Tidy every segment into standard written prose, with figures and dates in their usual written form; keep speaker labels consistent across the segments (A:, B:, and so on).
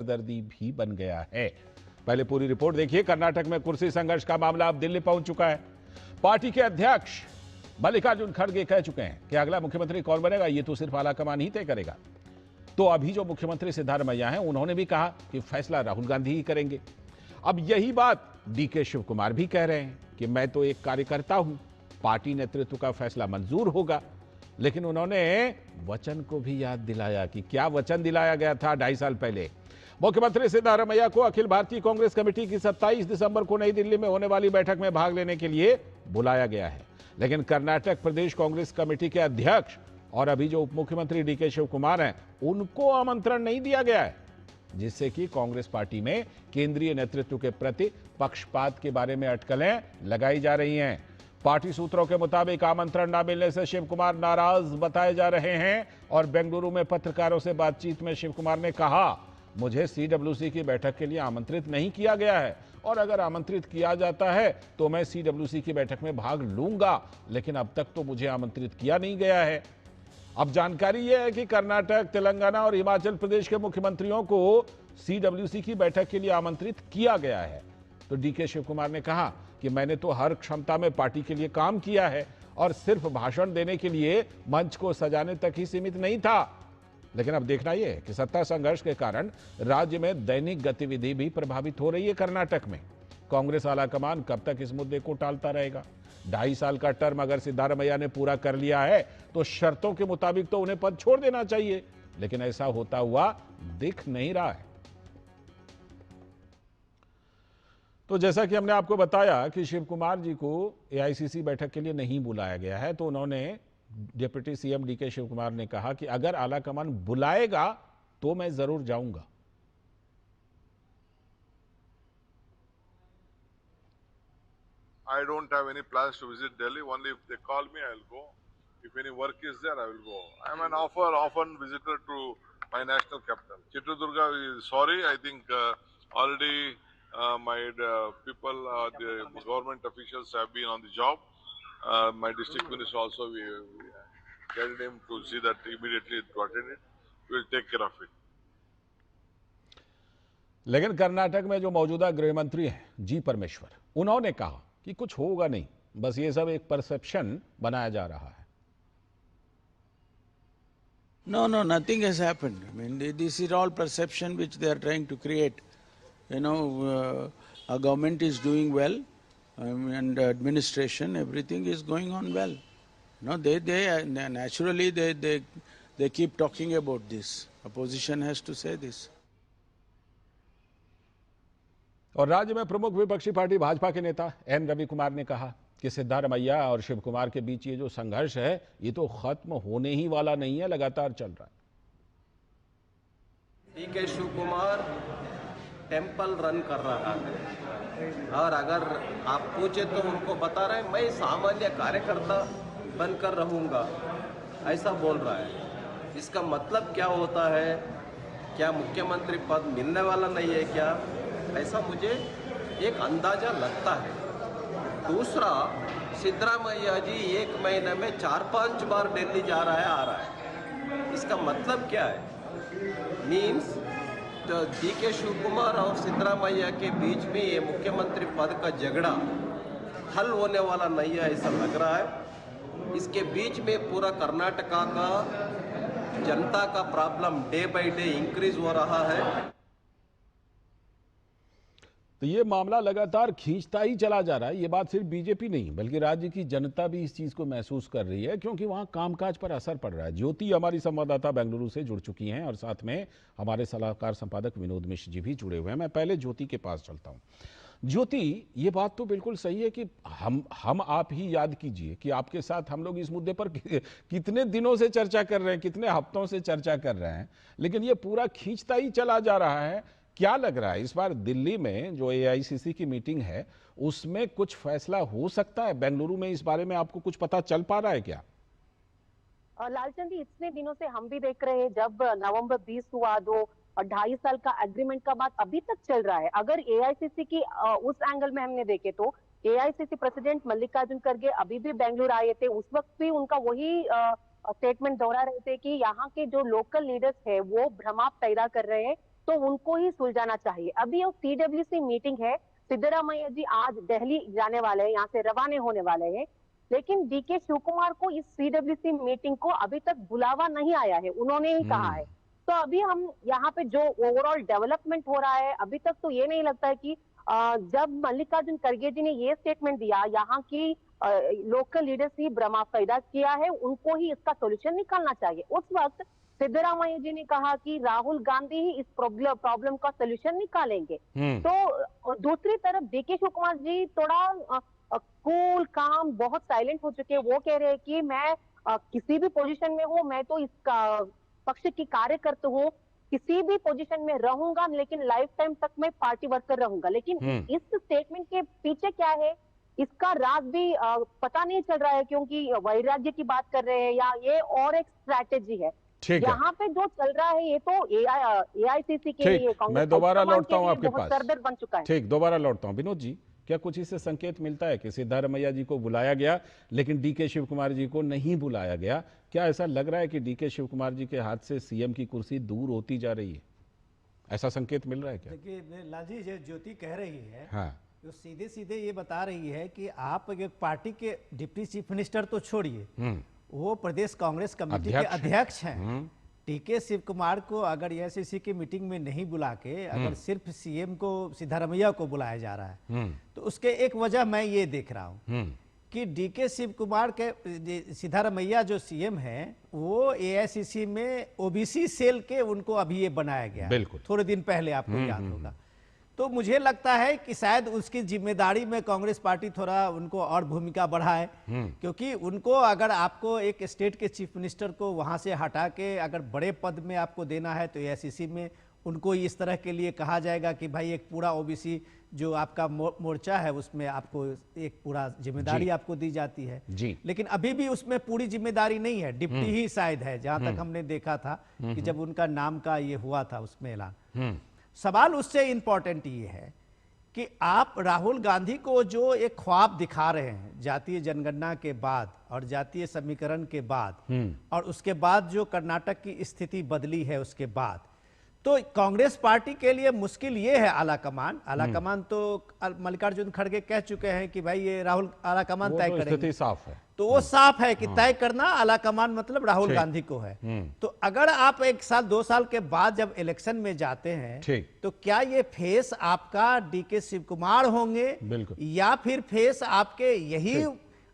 A: दर्दी भी बन गया है। पहले पूरी रिपोर्ट देखिए। कर्नाटक में कुर्सी संघर्ष का मामला अब दिल्ली पहुंच चुका है। पार्टी के अध्यक्ष मल्लिकार्जुन खड़गे कह चुके हैं कि अगला मुख्यमंत्री कौन बनेगा ये तो सिर्फ आलाकमान ही तय करेगा। तो अभी जो मुख्यमंत्री सिद्धारमैया हैं उन्होंने भी कहा कि फैसला राहुल गांधी ही करेंगे। अब यही बात डीके शिव कुमार भी कह रहे हैं कि मैं तो एक कार्यकर्ता हूं, पार्टी नेतृत्व का फैसला मंजूर होगा। लेकिन उन्होंने वचन को भी याद दिलाया कि क्या वचन दिलाया गया था 2.5 साल पहले। मुख्यमंत्री सिद्धारमैया को अखिल भारतीय कांग्रेस कमेटी की 27 दिसंबर को नई दिल्ली में होने वाली बैठक में भाग लेने के लिए बुलाया गया है। लेकिन कर्नाटक प्रदेश कांग्रेस कमेटी के अध्यक्ष और अभी जो उप मुख्यमंत्री डीके शिव कुमार हैं उनको आमंत्रण नहीं दिया गया है, जिससे कि कांग्रेस पार्टी में केंद्रीय नेतृत्व के प्रति पक्षपात के बारे में अटकलें लगाई जा रही हैं। पार्टी सूत्रों के मुताबिक आमंत्रण न मिलने से शिव कुमार नाराज बताए जा रहे हैं और बेंगलुरु में पत्रकारों से बातचीत में शिव कुमार ने कहा, मुझे सीडब्ल्यूसी की बैठक के लिए आमंत्रित नहीं किया गया है और अगर आमंत्रित किया जाता है तो मैं सीडब्ल्यूसी की बैठक में भाग लूंगा, लेकिन अब तक तो मुझे आमंत्रित किया नहीं गया है। अब जानकारी यह है कि कर्नाटक, तेलंगाना और हिमाचल प्रदेश के मुख्यमंत्रियों को सीडब्ल्यूसी की बैठक के लिए आमंत्रित किया गया है। तो डीके शिव कुमार ने कहा कि मैंने तो हर क्षमता में पार्टी के लिए काम किया है और सिर्फ भाषण देने के लिए मंच को सजाने तक ही सीमित नहीं था। लेकिन अब देखना यह है कि सत्ता संघर्ष के कारण राज्य में दैनिक गतिविधि भी प्रभावित हो रही है। कर्नाटक में कांग्रेस आलाकमान कब तक इस मुद्दे को टालता रहेगा? 2.5 साल का टर्म अगर सिद्धारमैया ने पूरा कर लिया है तो शर्तों के मुताबिक तो उन्हें पद छोड़ देना चाहिए, लेकिन ऐसा होता हुआ दिख नहीं रहा है। तो जैसा कि हमने आपको बताया कि शिव कुमार जी को एआईसीसी बैठक के लिए नहीं बुलाया गया है, तो उन्होंने deputy CM DK Shivakumar ने कहा कि अगर आलाकमान बुलाएगा तो मैं जरूर जाऊंगा।
B: I don't have any plans to visit Delhi. Only if they call me, I will go. If any work is there, I will go. I am an often visitor to my national capital. Chitradurga is sorry. I think already my people, the government officials have been on the job. My district minister also, we guided him to see that immediately to attend it. We will take care of it.
A: लेकिन कर्नाटक में जो मौजूदा गृह मंत्री हैं जी परमेश्वर, उन्होंने कहा कि कुछ होगा नहीं, बस ये सब एक परसेप्शन बनाया जा रहा है।
C: No, nothing has happened. I mean, this is all perception which they are trying to create. You know, our government is doing well, and administration, everything is going on well. No, they naturally they keep talking about this. Opposition has to say this.
A: और राज्य में प्रमुख विपक्षी party Bhajpa के नेता N Ravi Kumar ने कहा कि सिद्धारमैया और शिव कुमार के बीच ये जो संघर्ष है ये तो खत्म होने ही वाला नहीं है, लगातार चल रहा है।
D: DK Shivakumar temple run कर रहा है और अगर आप पूछे तो उनको बता रहे हैं मैं सामान्य कार्यकर्ता बनकर रहूंगा, ऐसा बोल रहा है। इसका मतलब क्या होता है? क्या मुख्यमंत्री पद मिलने वाला नहीं है क्या? ऐसा मुझे एक अंदाजा लगता है। दूसरा, सिद्धरामैया जी 1 महीने में 4-5 बार दिल्ली जा रहा है, आ रहा है। इसका मतलब क्या है? मीन्स तो डीके शिव कुमार और सिद्धरामैया के बीच में ये मुख्यमंत्री पद का झगड़ा हल होने वाला नहीं है, ऐसा लग रहा है। इसके बीच में पूरा कर्नाटका का जनता का problem day by day increase हो रहा है।
A: तो ये मामला लगातार खींचता ही चला जा रहा है। ये बात सिर्फ बीजेपी नहीं बल्कि राज्य की जनता भी इस चीज को महसूस कर रही है, क्योंकि वहां कामकाज पर असर पड़ रहा है। ज्योति हमारी संवाददाता बेंगलुरु से जुड़ चुकी हैं और साथ में हमारे सलाहकार संपादक विनोद मिश्र जी भी जुड़े हुए हैं। मैं पहले ज्योति के पास चलता हूं। ज्योति, ये बात तो बिल्कुल सही है कि हम आप ही याद कीजिए कि आपके साथ हम लोग इस मुद्दे पर कितने दिनों से चर्चा कर रहे हैं, कितने हफ्तों से चर्चा कर रहे हैं, लेकिन ये पूरा खींचता ही चला जा रहा है। क्या लग रहा है इस बार दिल्ली में जो एआईसीसी की मीटिंग है उसमें कुछ फैसला हो सकता है? बेंगलुरु में इस बारे में आपको कुछ पता चल पा रहा है क्या?
E: लालचंद जी, इतने दिनों से हम भी देख रहे हैं, जब नवंबर 20 हुआ तो 2.5 साल का एग्रीमेंट का बात अभी तक चल रहा है। अगर एआईसीसी की उस एंगल में हमने देखे तो एआईसीसी प्रेसिडेंट मल्लिकार्जुन खड़गे अभी भी बेंगलुरु आए थे, उस वक्त भी उनका वही स्टेटमेंट दोहरा रहे थे कि यहाँ के जो लोकल लीडर्स है वो भ्रमाप पैदा कर रहे हैं। तो उनको ही सुलझाना चाहिए। अभी वो CWC मीटिंग है, सिद्धरामैया जी आज दिल्ली जाने वाले हैं, यहाँ से रवाना होने वाले हैं, लेकिन DK शिव कुमार को इस CWC मीटिंग को अभी तक बुलावा नहीं आया है, उन्होंने ही कहा है। तो अभी हम यहाँ पे जो ओवरऑल डेवलपमेंट हो रहा है, अभी तक तो ये नहीं लगता है कि जब मल्लिकार्जुन खड़गे जी ने ये स्टेटमेंट दिया, यहाँ की लोकल लीडर्स ही भ्रमा पैदा किया है, उनको ही इसका सोल्यूशन निकालना चाहिए। उस वक्त सिद्धरामैया जी ने कहा कि राहुल गांधी ही इस प्रॉब्लम का सोल्यूशन निकालेंगे। तो दूसरी तरफ DK शिव कुमार जी थोड़ा कूल काम बहुत साइलेंट हो चुके हैं। वो कह रहे हैं कि मैं किसी भी पोजीशन में हूँ, मैं तो इसका पक्ष की कार्यकर्ता हूँ, किसी भी पोजीशन में रहूंगा, लेकिन लाइफ टाइम तक मैं पार्टी वर्कर रहूंगा। लेकिन इस स्टेटमेंट के पीछे क्या है, इसका राज भी पता नहीं चल रहा है, क्योंकि वैराग्य की बात कर रहे हैं या ये और एक स्ट्रैटेजी है। यहाँ पे जो चल रहा है ये तो AICC के लिए,
A: मैं दोबारा लौटता हूँ आपके पास,
E: सरदर्द बन चुका है।
A: ठीक, दोबारा लौटता हूँ। विनोद जी, क्या कुछ इससे संकेत मिलता है कि सिद्धारमैया जी को बुलाया गया लेकिन DK शिव कुमार जी को नहीं बुलाया गया? क्या ऐसा लग रहा है कि DK शिव कुमार जी के हाथ से CM की कुर्सी दूर होती जा रही है? ऐसा संकेत मिल रहा है क्या?
F: देखिए लालजी, जो ज्योति कह रही है,
A: हाँ,
F: जो सीधे सीधे ये बता रही है कि आप एक पार्टी के डिप्टी चीफ मिनिस्टर तो छोड़िए, वो प्रदेश कांग्रेस कमेटी के अध्यक्ष हैं। DK शिव कुमार को अगर AICC की मीटिंग में नहीं बुला के अगर सिर्फ CM को, सिद्धारमैया को बुलाया जा रहा है, तो उसके एक वजह मैं ये देख रहा हूँ कि DK शिव कुमार के, सिद्धारमैया जो CM है, वो AICC में OBC सेल के उनको अभी ये बनाया गया,
A: बिल्कुल
F: थोड़े दिन पहले, आपको याद होगा। तो मुझे लगता है कि शायद उसकी जिम्मेदारी में कांग्रेस पार्टी थोड़ा उनको और भूमिका बढ़ाए, क्योंकि उनको अगर आपको एक स्टेट के चीफ मिनिस्टर को वहां से हटा के अगर बड़े पद में आपको देना है, तो AICC में उनको इस तरह के लिए कहा जाएगा कि भाई एक पूरा OBC जो आपका मोर्चा है उसमें आपको एक पूरा जिम्मेदारी आपको दी जाती है
A: जी।
F: लेकिन अभी भी उसमें पूरी जिम्मेदारी नहीं है, डिप्टी ही शायद है, जहां तक हमने देखा था कि जब उनका नाम का ये हुआ था उसमें ऐलान। सवाल उससे इंपॉर्टेंट ये है कि आप राहुल गांधी को जो एक ख्वाब दिखा रहे हैं जातीय जनगणना के बाद और जातीय समीकरण के बाद, और उसके बाद जो कर्नाटक की स्थिति बदली है उसके बाद, तो कांग्रेस पार्टी के लिए मुश्किल ये है। आलाकमान तो मल्लिकार्जुन खड़गे कह चुके हैं कि भाई ये राहुल आलाकमान तय करेंगे,
A: स्थिति साफ है।
F: तो वो साफ है कि तय करना आलाकमान मतलब राहुल गांधी को है। तो अगर आप 1 साल 2 साल के बाद जब इलेक्शन में जाते हैं, तो क्या ये फेस आपका DK शिव कुमार होंगे या फिर फेस आपके यही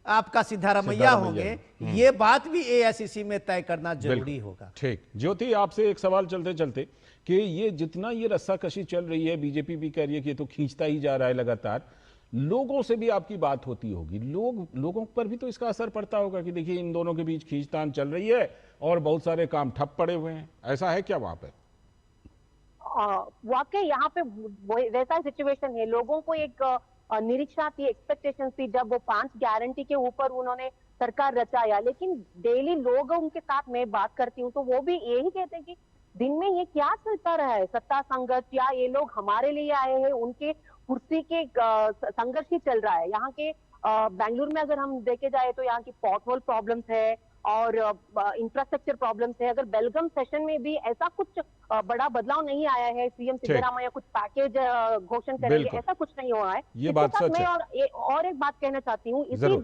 F: आपका सिद्धारमैया होंगे, ये बात भी AICC में तय करना जरूरी होगा।
A: ठीक, ज्योति आपसे एक सवाल चलते चलते कि ये जितना ये रस्साकशी चल रही है, बीजेपी भी कह रही है कि ये तो खींचता ही जा रहा है लगातार, लोगों से भी आपकी बात होती होगी, लोगों पर भी तो इसका असर पड़ता होगा कि देखिए इन दोनों के बीच खींचतान चल रही है और बहुत सारे काम ठप पड़े हुए हैं, ऐसा है क्या वहां पे?
E: वाकई यहाँ पे वैसा सिचुएशन है। लोगों को एक निरीक्षा थी, एक्सपेक्टेशन थी, जब वो 5 गारंटी के ऊपर उन्होंने सरकार रचाया, लेकिन डेली लोगों के साथ मैं बात करती हूँ तो वो भी यही कहते हैं कि दिन में ये क्या चलता रहा है, सत्ता संघर्ष, या ये लोग हमारे लिए आए हैं, उनके कुर्सी के संघर्ष ही चल रहा है। यहाँ के बेंगलुरु में अगर हम देखे जाए तो यहाँ की पॉटहोल प्रॉब्लम्स है और इंफ्रास्ट्रक्चर प्रॉब्लम्स है। अगर बेलगम सेशन में भी ऐसा कुछ बड़ा बदलाव नहीं आया है, CM सिद्धरामैया कुछ पैकेज घोषणा करेंगे, ऐसा कुछ नहीं हुआ है।
A: ये बात सच है।
E: और एक बात कहना चाहती हूँ, इसी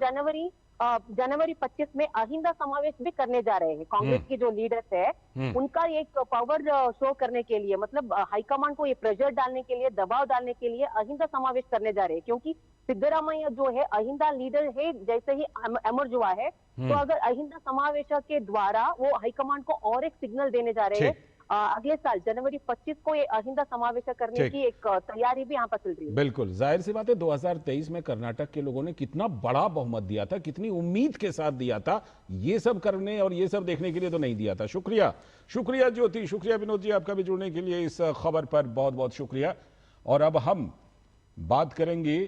E: जनवरी 25 में अहिंदा समावेश भी करने जा रहे हैं। कांग्रेस के जो लीडर्स है उनका एक पावर शो करने के लिए, मतलब हाईकमांड को ये प्रेशर डालने के लिए, दबाव डालने के लिए अहिंदा समावेश करने जा रहे हैं, क्योंकि सिद्धरामैया जो है अहिंदा लीडर है जैसे ही एमर्ज हुआ है। तो अगर अहिंदा समावेश के द्वारा वो हाईकमांड को और एक सिग्नल देने जा रहे हैं, अगले साल जनवरी 25 को ये अहिंदा समावेश करने की एक तैयारी भी यहाँ पर चल रही है।
A: बिल्कुल, जाहिर सी बात है 2023 में कर्नाटक के लोगों ने कितना बड़ा बहुमत दिया था, कितनी उम्मीद के साथ दिया था, ये सब करने और ये सब देखने के लिए तो नहीं दिया था। शुक्रिया ज्योति, शुक्रिया विनोद जी, आपका भी जुड़ने के लिए इस खबर पर बहुत बहुत शुक्रिया। और अब हम बात करेंगे